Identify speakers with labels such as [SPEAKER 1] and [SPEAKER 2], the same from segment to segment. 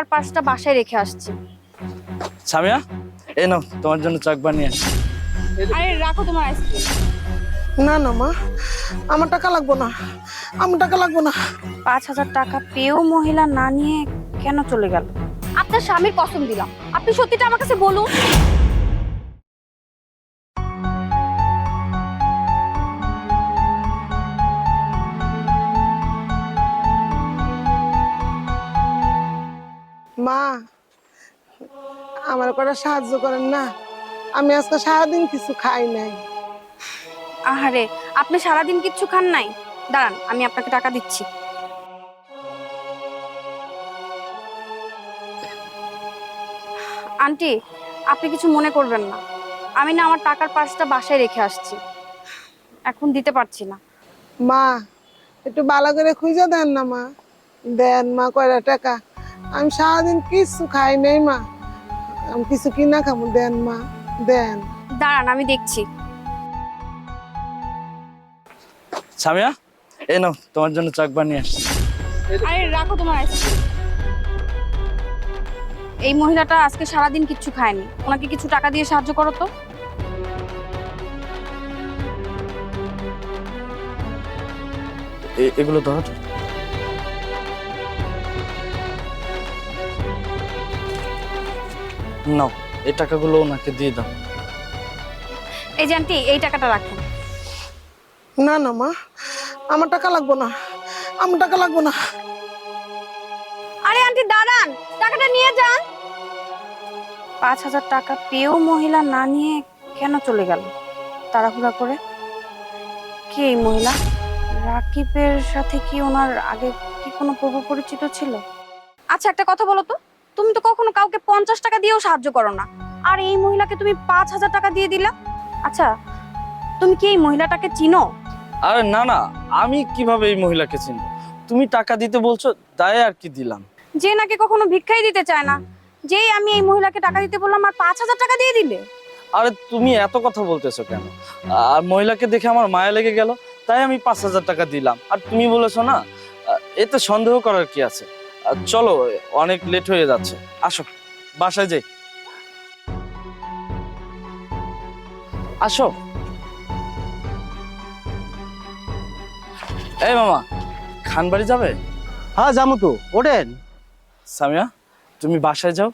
[SPEAKER 1] টাকার পার্সটা বাসায় রেখে আসছি।
[SPEAKER 2] সামিয়া, এই নাও তোমার জন্য চক বানিয়ে আসি।
[SPEAKER 1] আরে রাখো তোমার আইসক্রিম।
[SPEAKER 3] না না মা, আমার টাকা লাগবো না, আমার টাকা লাগবো না।
[SPEAKER 1] 5,000 টাকা পেয়েও মহিলা না নিয়ে কেন চলে গেল? আপনার স্বামীর কসম দিলাম, আপনি সত্যিটা আমার কাছে বলুন।
[SPEAKER 3] মা, আমার কটা সাহায্য করেন না, আমি আজকে সারাদিন কিছু খাই নাই।
[SPEAKER 1] আহারে, আপনি সারাদিন কিচ্ছু খান নাই? দাঁড়ান, আমি আপনাকে টাকা দিচ্ছি। আন্টি, আপনি কিছু মনে করবেন না, আমি না আমার টাকার পার্সটা বাসায় রেখে আসছি, এখন দিতে পারছি না।
[SPEAKER 3] মা, একটু ভালো করে খুঁজে দেন না মা, দেন মা কয়টা টাকা। আমি সারাদিন কিছু খাই নাই মা, আমি কিছু কিনা খাবো, দেন মা দেন।
[SPEAKER 1] দাঁড়ান, আমি দেখছি।
[SPEAKER 2] সামিয়া, এই নাও তোমার জন্য চক বানিয়ে আসি।
[SPEAKER 1] আরে রাখো তোমার আইসক্রিম। এই মহিলাটা আজকে সারাদিন কিচ্ছু খায়নি, ওনাকে কিছু টাকা দিয়ে সাহায্য করো তো।
[SPEAKER 2] এগুলো ধরো তো। নাও, এই টাকাগুলো ওনাকে দিয়ে দাও।
[SPEAKER 1] এই যে আন্টি, এই টাকাটা রাখেন।
[SPEAKER 3] না না মা, আমার টাকা লাগবো না, আমার টাকা লাগবো না।
[SPEAKER 1] আরে আন্টি দাঁড়ান, টাকাটা নিয়ে যান। 5,000 টাকা পেয়েও মহিলা না নিয়ে কেন চলে গেল তাড়াহুড়া করে? কে এই মহিলা? রাকিবের সাথে কি ওনার আগে কি কোনো পূর্ব পরিচিত ছিল? আচ্ছা একটা কথা বলো তো, তুমি তো কখনো কাউকে 50 টাকা দিয়েও সাহায্য করো না, আর এই মহিলাকে তুমি 5,000 টাকা দিয়ে দিলা। আচ্ছা, তুমি কি এই মহিলাটাকে চিনো?
[SPEAKER 2] আরে না না, আমি কিভাবে এই মহিলাকে চিনবো? তুমি টাকা দিতে বলছো, তাই আর কি দিলাম।
[SPEAKER 1] যে নাকি কখনো ভিক্ষাই দিতে চায় না, যেই আমি এই মহিলাকে টাকা দিতে বললাম আর 5,000 টাকা দিয়ে দিলে।
[SPEAKER 2] আরে তুমি এত কথা বলতেছো কেন? আর মহিলাকে দেখে আমার মায়া লেগে গেল, তাই আমি 5,000 টাকা দিলাম। আর তুমি বলেছো না, এতে সন্দেহ করার কি আছে? চলো, অনেক লেট হয়ে যাচ্ছে, আসো বাসায় যাই। আসো। এই মামা, খানবাড়ি যাবে?
[SPEAKER 4] হ্যাঁ যাবো তো, ওঠেন।
[SPEAKER 2] সামিয়া, তুমি বাসায় যাও,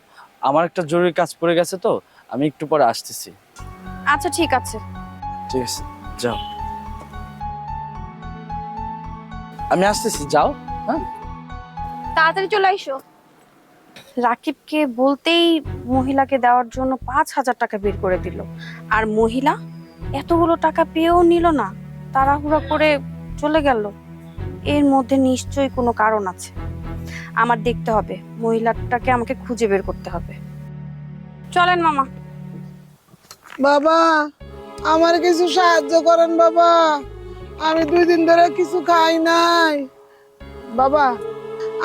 [SPEAKER 2] আমার একটা জরুরি কাজ পড়ে গেছে, তো আমি একটু পরে আসতেছি।
[SPEAKER 1] আচ্ছা ঠিক আছে।
[SPEAKER 2] ঠিক আছে, যাও। আমি আসতেছি, যাও। হ্যাঁ,
[SPEAKER 1] তাড়াতাড়ি চলে আইসো। রাকিবকে বলতেই মহিলাকে দেওয়ার জন্য 5,000 টাকা বের করে দিল, আর মহিলা এতগুলো টাকা পেয়েও নিল না, তাড়াহুড়া করে চলে গেল। এর মধ্যে নিশ্চয়ই কোনো কারণ আছে, আমার দেখতে হবে, মহিলাটাকে আমাকে খুঁজে বের করতে হবে। চলেন মামা।
[SPEAKER 3] বাবা, আমার কিছু সাহায্য করেন বাবা, আমি 2 দিন ধরে কিছু খাই নাই। বাবা,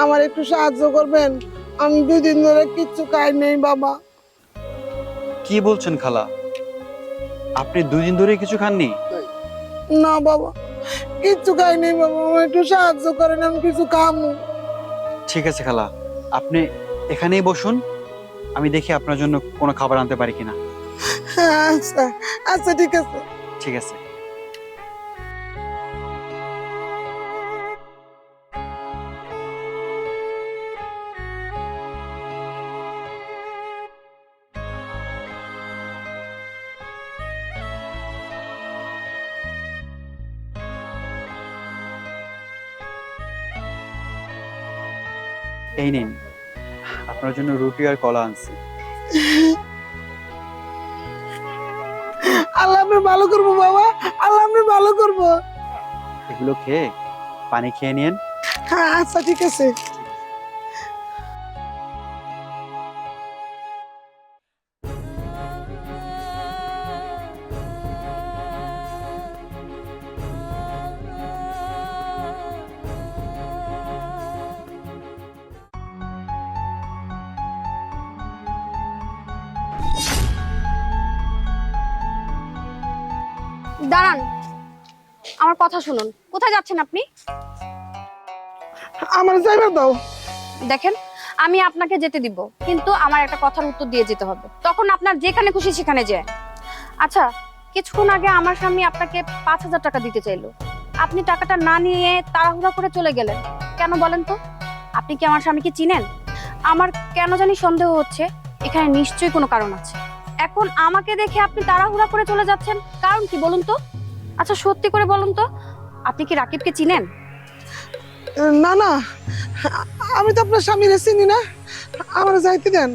[SPEAKER 3] আমার একটু সাহায্য করবেন, আমি 2 দিন ধরে কিচ্ছু খাই নাই বাবা।
[SPEAKER 4] কি বলছেন খালা? আপনি 2 দিন ধরে কিছু খাননি?
[SPEAKER 3] না বাবা, কিচ্ছু খাই নাই বাবা, আমার একটু সাহায্য করেন, আমি কিছু খামু।
[SPEAKER 4] ঠিক আছে খালা, আপনি এখানেই বসুন, আমি দেখি আপনার জন্য কোনো খাবার আনতে পারি কিনা।
[SPEAKER 3] আচ্ছা আচ্ছা, ঠিক আছে।
[SPEAKER 4] ঠিক আছে। এই নিন, আপনার জন্য রুটি আর কলা আনছি।
[SPEAKER 3] আল্লাহ আপনি ভালো করবো বাবা, আল্লাহ আপনি ভালো করবো।
[SPEAKER 4] এগুলো খেয়ে পানি খেয়ে নিন।
[SPEAKER 3] হ্যাঁ আচ্ছা ঠিক আছে।
[SPEAKER 1] দাঁড়ান, আমার কথা শুনুন। কোথায় যাচ্ছেন আপনি?
[SPEAKER 3] আমার যাইবার দাও।
[SPEAKER 1] দেখেন, আমি আপনাকে যেতে দিব, কিন্তু আমার একটা কথার উত্তর দিয়ে যেতে হবে, তখন আপনার যেখানে খুশি সেখানে যায়। আচ্ছা, কিছুক্ষণ আগে আমার স্বামী আপনাকে 5,000 টাকা দিতে চাইলো, আপনি টাকাটা না নিয়ে তাড়াহুড়া করে চলে গেলেন কেন বলেন তো? আপনি কি আমার স্বামীকে চিনেন? আমার কেন জানি সন্দেহ হচ্ছে এখানে নিশ্চয়ই কোনো কারণ আছে। এখন আমাকে দেখে আপনি তাড়াহুড়া করে চলে যাচ্ছেন, কারণ কি বলুন তো? আচ্ছা সত্যি করে বলুন তো, আপনি কি রাকিবকে চিনেন?
[SPEAKER 3] না না, আমি তো আপনার স্বামীরে চিনি না, আমার যাইতে দেন।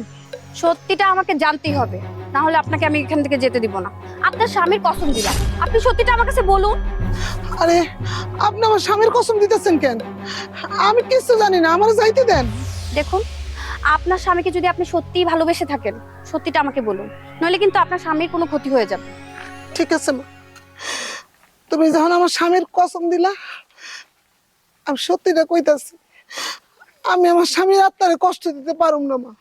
[SPEAKER 1] সত্যিটা আমাকে জানতেই হবে, না হলে আপনাকে আমি এখান থেকে যেতে দিব না। আপনার স্বামীর কসম দিলাম, আপনি সত্যিটা আমার কাছে বলুন।
[SPEAKER 3] আরে আপনি আমার স্বামীর কসম দিতেছেন কেন? আমি কিছু জানি না, আমার যাইতে দেন।
[SPEAKER 1] দেখুন, আপনার স্বামীকে যদি আপনি সত্যিই ভালোবেসে থাকেন, সত্যিটা আমাকে বলুন, নইলে কিন্তু আপনার স্বামীর কোনো ক্ষতি হয়ে যাবে।
[SPEAKER 3] ঠিক আছে মা, তুমি যখন আমার স্বামীর কসম দিলা, আমি সত্যিটা কইতাছি, আমি আমার স্বামীর আত্মারে কষ্ট দিতে পারুম না মা।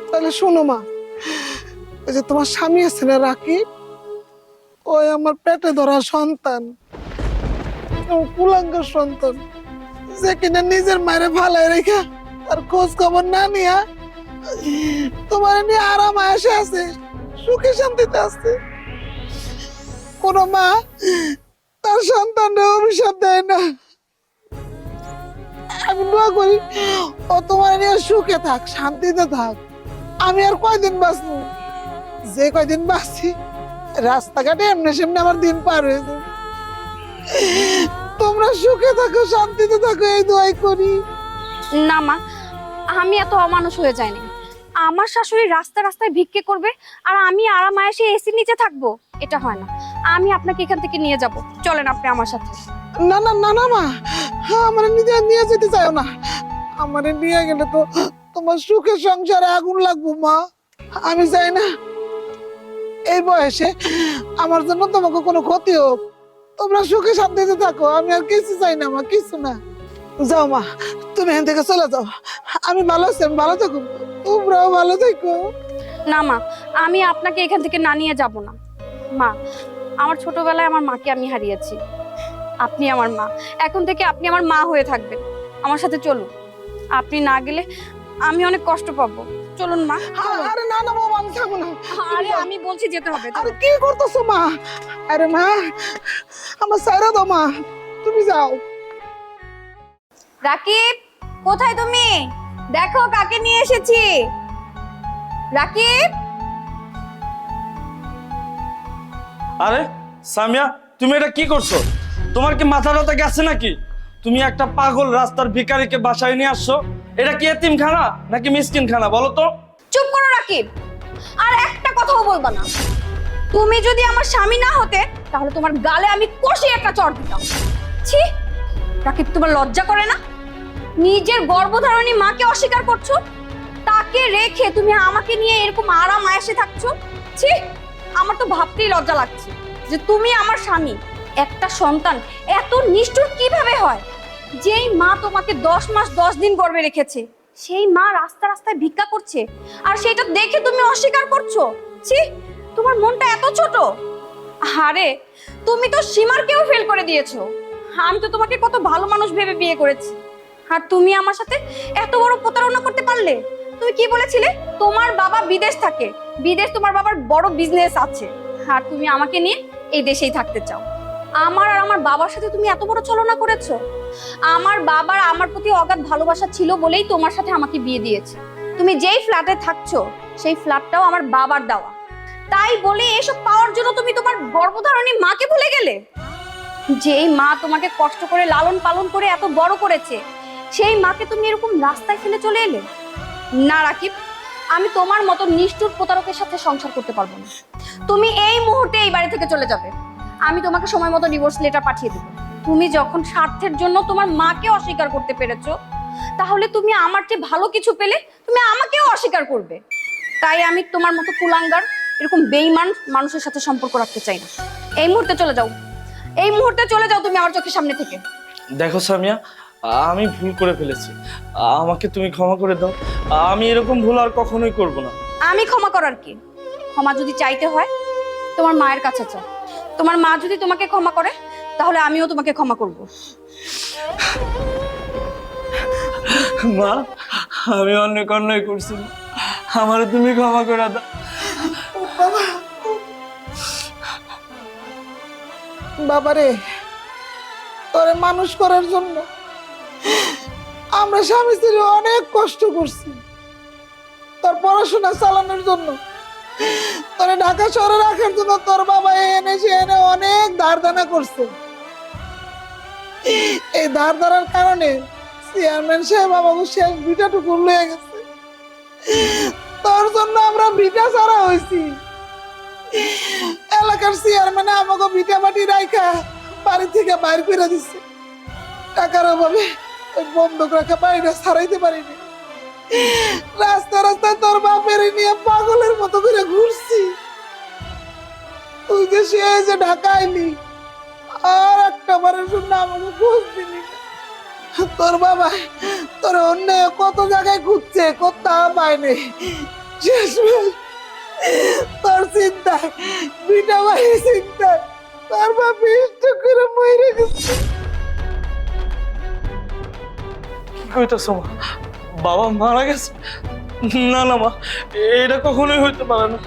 [SPEAKER 3] তাহলে শোনো মা, ওই যে তোমার স্বামী আছে না রাকিব, ওই আমার পেটে ধরা সন্তান, কুলাঙ্গার সন্তান, যে কিনা নিজের মায়ের ভালায় রেখা তার খোঁজ খবর না নিয়া তোমার নিয়ে আরাম আসে আছে, সুখে শান্তিতে আছে। কোন মা তার সন্তানরা অভিশাপ দেয় না। আমি দোয়া করি ও তোমার নিয়ে সুখে থাক, শান্তিতে থাক। আমি আর কয়দিন বাঁচবো, যে কয়দিন বাঁচছি রাস্তাঘাটে এমনি সেমনি আমার দিন পার হয়ে যাবে। তোমরা সুখে থাকো, শান্তিতে থাকো, এই দোয়াই করি।
[SPEAKER 1] না মা, আমি এত অমানুষ হয়ে যাইনি। আমার শাশুড়ি রাস্তা রাস্তায় ভিক্ষে করবে আর আমি আরাম আয়েসে এসির নিচে থাকবো, এটা হয় না। আমি আপনাকে এখান থেকে নিয়ে যাব, চলেন আপনি আমার সাথে।
[SPEAKER 3] না না না না মা, আমার নিজে নিয়ে যেতে চাও না। আমার নিয়ে গেলে তো তোমার সুখের সংসারে আগুন লাগবো মা। আমি চাই না এই বয়সে আমার জন্য তোমাকে কোনো ক্ষতি হোক। তোমরা সুখে শান্তিতে থাকো, আমি আর কিছু চাই না মা, কিছু না। যাও মা, তুমি এখান থেকে চলে যাও। আমি ভালো আছি, আমি ভালো থাকো, তোমরাও ভালো থাকো।
[SPEAKER 1] না মা, আমি আপনাকে এখান থেকে না নিয়ে যাব না। মা, আমার ছোটবেলায় আমার মাকে আমি হারিয়েছি, আপনি আমার মা, এখন থেকে আপনি আমার মা হয়ে থাকবেন। আমার সাথে চলুন, আপনি না গেলে আমি অনেক কষ্ট পাবো। চলুন মা।
[SPEAKER 3] আরে না না বাবা, আমি থাকবো না।
[SPEAKER 1] আরে আমি বলছি যেতে হবে।
[SPEAKER 3] আরে কি করতেছো মা? আরে মা, আমার সাইরা দাও মা, তুমি যাও।
[SPEAKER 1] রাকিব, কোথায় তুমি? দেখো কাকে নিয়ে এসেছি। রাকিব,
[SPEAKER 2] আরে সামিয়া, তুমি এটা কি করছো? তোমার কি মাথা ব্যথা গেছে নাকি? তুমি একটা পাগল রাস্তার ভিখারিকে বাসায় নিয়ে আসছো। এটা কি এতিমখানা নাকি মিসকিনখানা বলো তো?
[SPEAKER 1] চুপ করো রাকিব, আর একটা কথাও বলবা না। তুমি যদি আমার স্বামী না হতে তাহলে তোমার গালে আমি কষে একটা চড় দিতাম। ছি রাকিব, তোমার লজ্জা করে না? নিজের গর্ভধারণী মাকে অস্বীকার করছো, তাকে রেখে তুমি আমাকে নিয়ে এরকম আরাম আয়েসে থাকছো। ছি, আমার তো ভাবতেই লজ্জা লাগছে যে তুমি আমার স্বামী। একটা সন্তান এত নিষ্ঠুর কিভাবে হয়? যেই মা তোমাকে 10 মাস 10 দিন গর্ভে রেখেছে, সেই মা রাস্তা রাস্তায় ভিক্ষা করছে, আর সেটা দেখে তুমি অস্বীকার করছো। ছি, তোমার মনটা এত ছোট। আরে তুমি তো সীমারকেও ফেল করে দিয়েছো। আমি তো তোমাকে কত ভালো মানুষ ভেবে বিয়ে করেছি, আর তুমি আমার সাথে এত বড় প্রতারণা করতে পারলে? তুমি কি বলেছিলে তোমার বাবা বিদেশ থাকে, বিদেশ তোমার বাবার বড় বিজনেস আছে, আর তুমি আমাকে নিয়ে এই দেশেই থাকতে চাও। আমার আর আমার বাবার সাথে তুমি এত বড় ছলনা করেছো। আমার বাবার আমার প্রতি অগাধ ভালোবাসা ছিল বলেই তোমার সাথে আমাকে বিয়ে দিয়েছে। তুমি যেই ফ্ল্যাটে থাকছো সেই ফ্ল্যাটটাও আমার বাবার দেওয়া, তাই বলে এসব পাওয়ার জন্য তুমি তোমার গর্ভধারণী মাকে ভুলে গেলে? যেই মা তোমাকে কষ্ট করে লালন পালন করে এত বড় করেছে, সেই মাকে তুমি এরকম রাস্তায় ফেলে চলে এলে? না রাকিব, আমি তোমার মতো নিষ্ঠুর প্রতারকের সাথে সংসার করতে পারবো না। তুমি এই মুহূর্তে এই বাড়ি থেকে চলে যাবে। আমি তোমাকে সময় মতো ডিভোর্স লেটার পাঠিয়ে দেবো। তুমি যখন স্বার্থের জন্য তোমার মাকে অস্বীকার করতে পেরেছো, তাহলে তুমি আমার চেয়ে ভালো কিছু পেলে তুমি আমাকেও অস্বীকার করবে। তাই আমি তোমার মতো কুলাঙ্গার এরকম বেঈমান মানুষের সাথে সম্পর্ক রাখতে চাই না। এই মুহূর্তে চলে যাও, এই মুহূর্তে চলে যাও তুমি আমার চোখের সামনে থেকে।
[SPEAKER 2] দেখো সামিয়া, আমি ভুল করে ফেলেছি, আমাকে তুমি ক্ষমা করে দাও। আমি এরকম ভুল আর কখনোই করব না।
[SPEAKER 1] আমি ক্ষমা করার কি? ক্ষমা যদি চাইতে হয় তোমার মায়ের কাছে চাও। তোমার মা যদি তোমাকে ক্ষমা করে তাহলে আমিও তোমাকে ক্ষমা করব।
[SPEAKER 2] মা, আমি অনেক অন্যায় করছি মা। আমারে তুমি ক্ষমা করে দাও।
[SPEAKER 3] বাবা, বাবারে, তোরে মানুষ করার জন্য আমরা স্বামী স্ত্রী অনেক কষ্ট করছি। তোর পড়াশোনা চালানোর জন্য, তোরে ঢাকা শহরে রাখার জন্য তোর বাবা এনে সে এনে অনেক ধার দানা করছে। এই ধার ধারার কারণে চেয়ারম্যান সাহেব আমাকে শেষ ভিটাটুকু লয়ে গেছে। তোর জন্য আমরা ভিটা ছাড়া হয়েছি। এলাকার চেয়ারম্যান আমাকে ভিটা মাটি রাইখা বাড়ি থেকে বাইর করে দিচ্ছে। টাকার অভাবে ওই বন্ধক রাখা বাড়িটা ছাড়াইতে পারিনি। রাস্তা রাস্তায় তোর বাপের নিয়ে পাগলের মতো করে ঘুরছি। তুই যে সে যে ঢাকা আইলি, আর একটা বারের জন্য আমাকে খোঁজ দিলি না। তোর বাবা তোর অন্য কত জায়গায় খুঁজছে, কোথাও পায়নি। শেষমেশ তোর চিন্তায়, বিটা বাড়ির চিন্তায় তোর বাপ ইষ্ট করে মরে গেছে।
[SPEAKER 2] কি কইতাছো মা? বাবা মারা গেছে? না না মা, এটা কখনোই হইতে পারে না।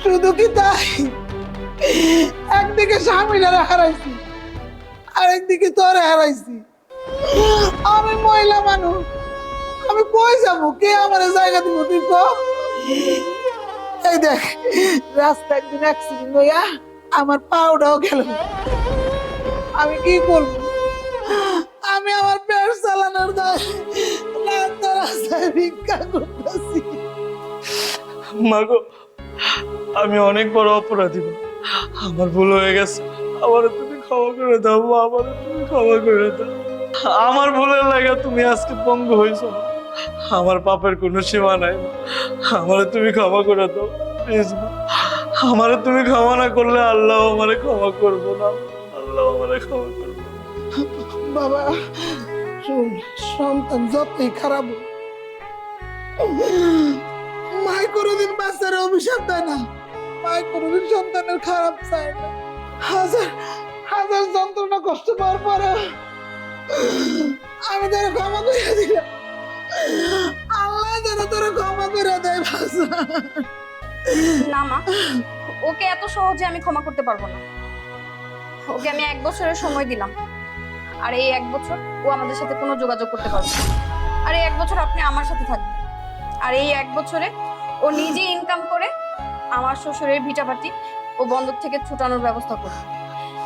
[SPEAKER 3] শুধু কি তাই, একদিকে স্বামীরা হারাইছি, আরেকদিকে তোরে হারাইছি। আমি মহিলা মানুষ, আমি কই যাব? কে আমার জায়গা দিব? তুই কো। এই দেখ, রাস্তা একদিন অ্যাক্সিডেন্ট হইয়া আমার পাউডাও গেল। আমি কি করব? আমি আমার পেট চালানোর দায় রাস্তা রাস্তায় ভিক্ষা করতেছি।
[SPEAKER 2] মাগো, আমি অনেক বড় অপরাধী মা। আমার ভুল হয়ে গেছে, আমার তুমি ক্ষমা করে দাও মা, আমার তুমি ক্ষমা করে দাও। আমার ভুলের লাগা তুমি আজকে পঙ্গু হয়েছো মা। আমার পাপের কোনো সীমা নাই মা, আমার তুমি ক্ষমা করে দাও প্লিজ মা। আমার তুমি ক্ষমা না করলে আল্লাহ আমারে ক্ষমা করবো না, আল্লাহ আমারে ক্ষমা করবো না।
[SPEAKER 3] বাবা শুন, সন্তান যতই খারাপ হোক, মাই কোনোদিন বাচ্চার অভিশাপ দেয় না। মাই কোনোদিন সন্তানের খারাপ চায় না। হাজার হাজার যন্ত্রণা কষ্ট পাওয়ার পরে আমি তোর ক্ষমা করে দিলাম। আল্লাহ যেন তোর ক্ষমা করে দেয় বাচ্চা।
[SPEAKER 1] না মা, ওকে এত সহজে আমি ক্ষমা করতে পারবো না। ওকে আমি 1 বছরের সময় দিলাম, আর এই 1 বছর ও আমাদের সাথে কোনো যোগাযোগ করতে পারবে না। আর এই 1 বছর আপনি আমার সাথে থাকবেন, আর এই 1 বছরে ও নিজে ইনকাম করে আমার শ্বশুরের ভিটাবাড়ি ও বন্দর থেকে ছুটানোর ব্যবস্থা করবে।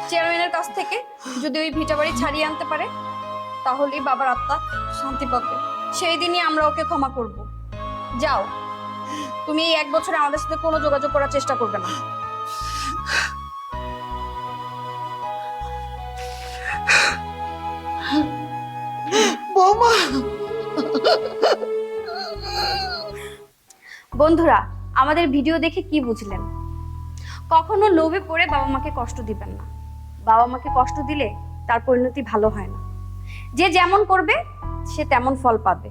[SPEAKER 1] চেয়ারম্যানের কাছ থেকে যদি ওই ভিটাবাড়ি ছাড়িয়ে আনতে পারে, তাহলেই বাবার আত্মা শান্তি পাবে। সেই দিনই আমরা ওকে ক্ষমা করব। যাও, তুমি এই 1 বছরে আমাদের সাথে কোনো যোগাযোগ করার চেষ্টা করবে না।
[SPEAKER 3] বৌমা,
[SPEAKER 1] বন্ধুরা, আমাদের ভিডিও দেখে কি বুঝলেন? কখনো লোভে পড়ে বাবা মাকে কষ্ট দিবেন না। বাবা মাকে কষ্ট দিলে তার পরিণতি ভালো হয় না। যে যেমন করবে সে তেমন ফল পাবে।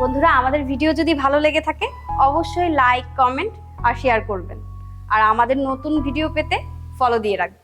[SPEAKER 1] বন্ধুরা, আমাদের ভিডিও যদি ভালো লেগে থাকে অবশ্যই লাইক, কমেন্ট আর শেয়ার করবেন। আর আমাদের নতুন ভিডিও পেতে ফলো দিয়ে রাখবেন।